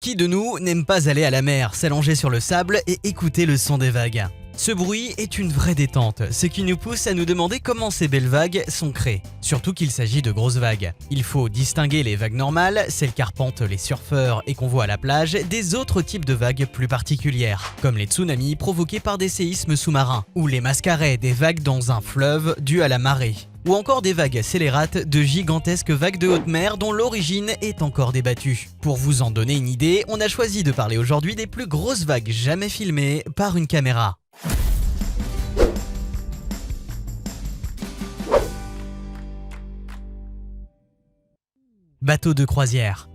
Qui de nous n'aime pas aller à la mer, s'allonger sur le sable et écouter le son des vagues? Ce bruit est une vraie détente, ce qui nous pousse à nous demander comment ces belles vagues sont créées. Surtout qu'il s'agit de grosses vagues. Il faut distinguer les vagues normales, celles qu'arpentent les surfeurs et qu'on voit à la plage, des autres types de vagues plus particulières, comme les tsunamis provoqués par des séismes sous-marins, ou les mascarets des vagues dans un fleuve dû à la marée, ou encore des vagues scélérates de gigantesques vagues de haute mer dont l'origine est encore débattue. Pour vous en donner une idée, on a choisi de parler aujourd'hui des plus grosses vagues jamais filmées par une caméra. Bateau de croisière.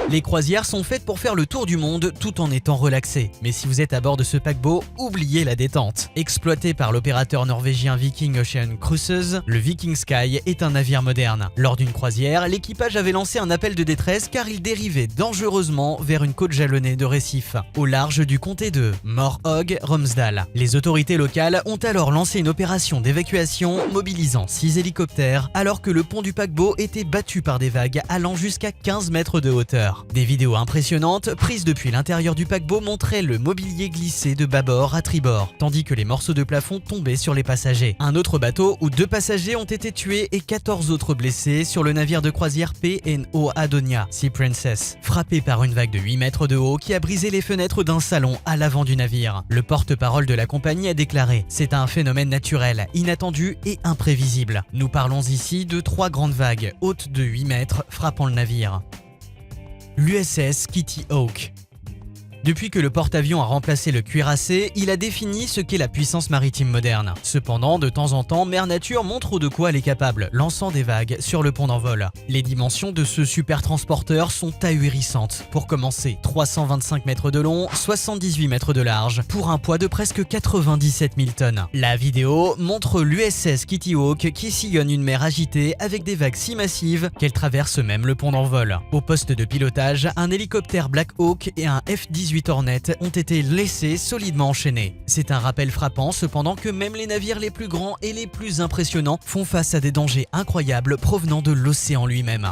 Les croisières sont faites pour faire le tour du monde tout en étant relaxées. Mais si vous êtes à bord de ce paquebot, oubliez la détente. Exploité par l'opérateur norvégien Viking Ocean Cruises, le Viking Sky est un navire moderne. Lors d'une croisière, l'équipage avait lancé un appel de détresse car il dérivait dangereusement vers une côte jalonnée de récifs, au large du comté de Morhog-Romsdal. Les autorités locales ont alors lancé une opération d'évacuation mobilisant 6 hélicoptères alors que le pont du paquebot était battu par des vagues allant jusqu'à 15 mètres de hauteur. Des vidéos impressionnantes prises depuis l'intérieur du paquebot montraient le mobilier glisser de bâbord à tribord, tandis que les morceaux de plafond tombaient sur les passagers. Un autre bateau où 2 passagers ont été tués et 14 autres blessés sur le navire de croisière P&O Adonia, Sea Princess, frappé par une vague de 8 mètres de haut qui a brisé les fenêtres d'un salon à l'avant du navire. Le porte-parole de la compagnie a déclaré « C'est un phénomène naturel, inattendu et imprévisible. Nous parlons ici de 3 grandes vagues, hautes de 8 mètres, frappant le navire. » L'USS Kitty Hawk. Depuis que le porte-avions a remplacé le cuirassé, il a défini ce qu'est la puissance maritime moderne. Cependant, de temps en temps, Mère Nature montre de quoi elle est capable, lançant des vagues sur le pont d'envol. Les dimensions de ce super transporteur sont ahurissantes. Pour commencer, 325 mètres de long, 78 mètres de large, pour un poids de presque 97 000 tonnes. La vidéo montre l'USS Kitty Hawk qui sillonne une mer agitée avec des vagues si massives qu'elle traverse même le pont d'envol. Au poste de pilotage, un hélicoptère Black Hawk et un F-18 Hornet ont été laissés solidement enchaînés. C'est un rappel frappant cependant que même les navires les plus grands et les plus impressionnants font face à des dangers incroyables provenant de l'océan lui-même.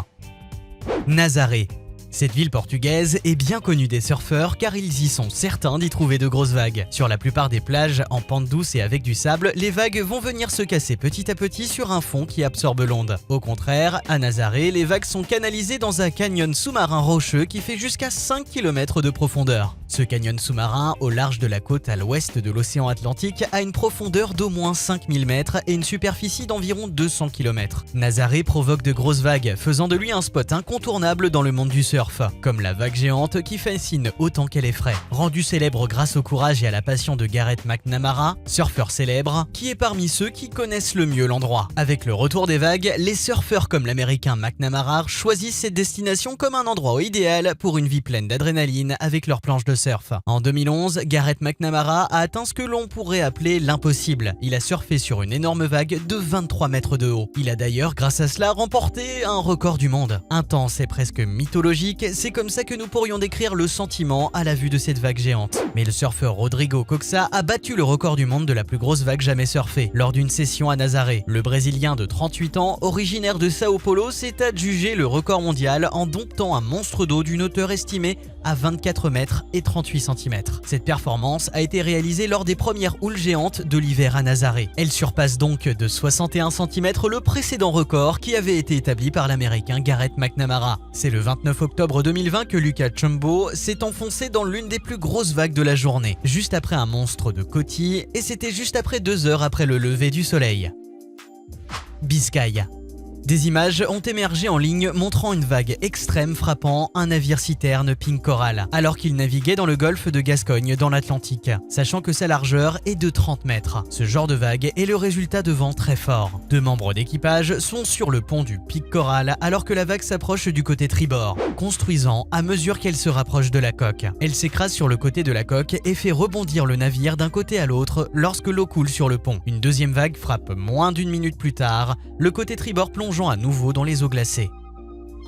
Nazaré. Cette ville portugaise est bien connue des surfeurs car ils y sont certains d'y trouver de grosses vagues. Sur la plupart des plages en pente douce et avec du sable, les vagues vont venir se casser petit à petit sur un fond qui absorbe l'onde. Au contraire, à Nazaré, les vagues sont canalisées dans un canyon sous-marin rocheux qui fait jusqu'à 5 km de profondeur. Ce canyon sous-marin, au large de la côte à l'ouest de l'océan Atlantique, a une profondeur d'au moins 5000 mètres et une superficie d'environ 200 km. Nazaré provoque de grosses vagues, faisant de lui un spot incontournable dans le monde du surf. Comme la vague géante qui fascine autant qu'elle effraie. Rendu célèbre grâce au courage et à la passion de Garrett McNamara, surfeur célèbre, qui est parmi ceux qui connaissent le mieux l'endroit. Avec le retour des vagues, les surfeurs comme l'américain McNamara choisissent cette destination comme un endroit idéal pour une vie pleine d'adrénaline avec leur planche de surf. En 2011, Garrett McNamara a atteint ce que l'on pourrait appeler l'impossible. Il a surfé sur une énorme vague de 23 mètres de haut. Il a d'ailleurs, grâce à cela, remporté un record du monde. Intense et presque mythologique, c'est comme ça que nous pourrions décrire le sentiment à la vue de cette vague géante. Mais le surfeur Rodrigo Coxa a battu le record du monde de la plus grosse vague jamais surfée lors d'une session à Nazaré. Le Brésilien de 38 ans, originaire de Sao Paulo, s'est adjugé le record mondial en domptant un monstre d'eau d'une hauteur estimée à 24 mètres et 38 cm. Cette performance a été réalisée lors des premières houles géantes de l'hiver à Nazaré. Elle surpasse donc de 61 cm le précédent record qui avait été établi par l'américain Garrett McNamara. C'est le 29 octobre 2020 que Lucas Chumbo s'est enfoncé dans l'une des plus grosses vagues de la journée, juste après un monstre de coquille, et c'était juste après 2 heures après le lever du soleil. Biscaye. Des images ont émergé en ligne montrant une vague extrême frappant un navire-citerne Pink Coral alors qu'il naviguait dans le golfe de Gascogne dans l'Atlantique, sachant que sa largeur est de 30 mètres. Ce genre de vague est le résultat de vents très forts. 2 membres d'équipage sont sur le pont du Pink Coral alors que la vague s'approche du côté tribord, construisant à mesure qu'elle se rapproche de la coque. Elle s'écrase sur le côté de la coque et fait rebondir le navire d'un côté à l'autre lorsque l'eau coule sur le pont. Une deuxième vague frappe moins d'1 minute plus tard, le côté tribord plongeant à nouveau dans les eaux glacées.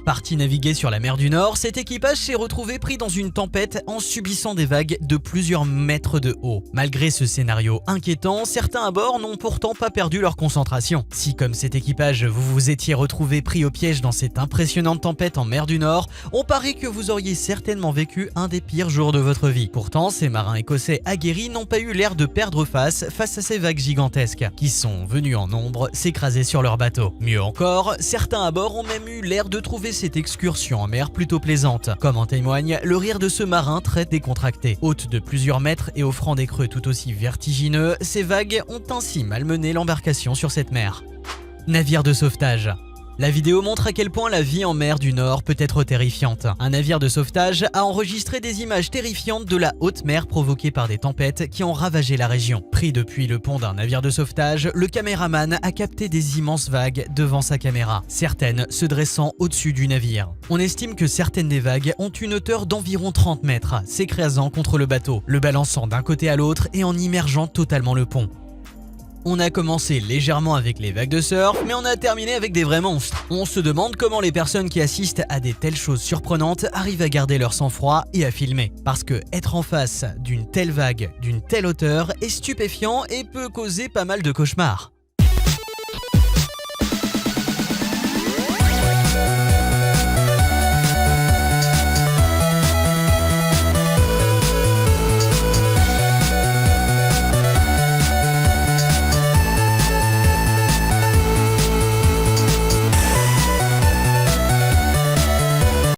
Parti naviguer sur la mer du Nord, cet équipage s'est retrouvé pris dans une tempête en subissant des vagues de plusieurs mètres de haut. Malgré ce scénario inquiétant, certains à bord n'ont pourtant pas perdu leur concentration. Si comme cet équipage vous vous étiez retrouvé pris au piège dans cette impressionnante tempête en mer du Nord, on parie que vous auriez certainement vécu un des pires jours de votre vie. Pourtant, ces marins écossais aguerris n'ont pas eu l'air de perdre face à ces vagues gigantesques, qui sont venues en nombre s'écraser sur leur bateau. Mieux encore, certains à bord ont même eu l'air de trouver cette excursion en mer plutôt plaisante, comme en témoigne le rire de ce marin très décontracté. Haute de plusieurs mètres et offrant des creux tout aussi vertigineux, ces vagues ont ainsi malmené l'embarcation sur cette mer. Navire de sauvetage. La vidéo montre à quel point la vie en mer du Nord peut être terrifiante. Un navire de sauvetage a enregistré des images terrifiantes de la haute mer provoquées par des tempêtes qui ont ravagé la région. Pris depuis le pont d'un navire de sauvetage, le caméraman a capté des immenses vagues devant sa caméra, certaines se dressant au-dessus du navire. On estime que certaines des vagues ont une hauteur d'environ 30 mètres, s'écrasant contre le bateau, le balançant d'un côté à l'autre et en immergeant totalement le pont. On a commencé légèrement avec les vagues de surf, mais on a terminé avec des vrais monstres. On se demande comment les personnes qui assistent à des telles choses surprenantes arrivent à garder leur sang-froid et à filmer. Parce que être en face d'une telle vague, d'une telle hauteur, est stupéfiant et peut causer pas mal de cauchemars.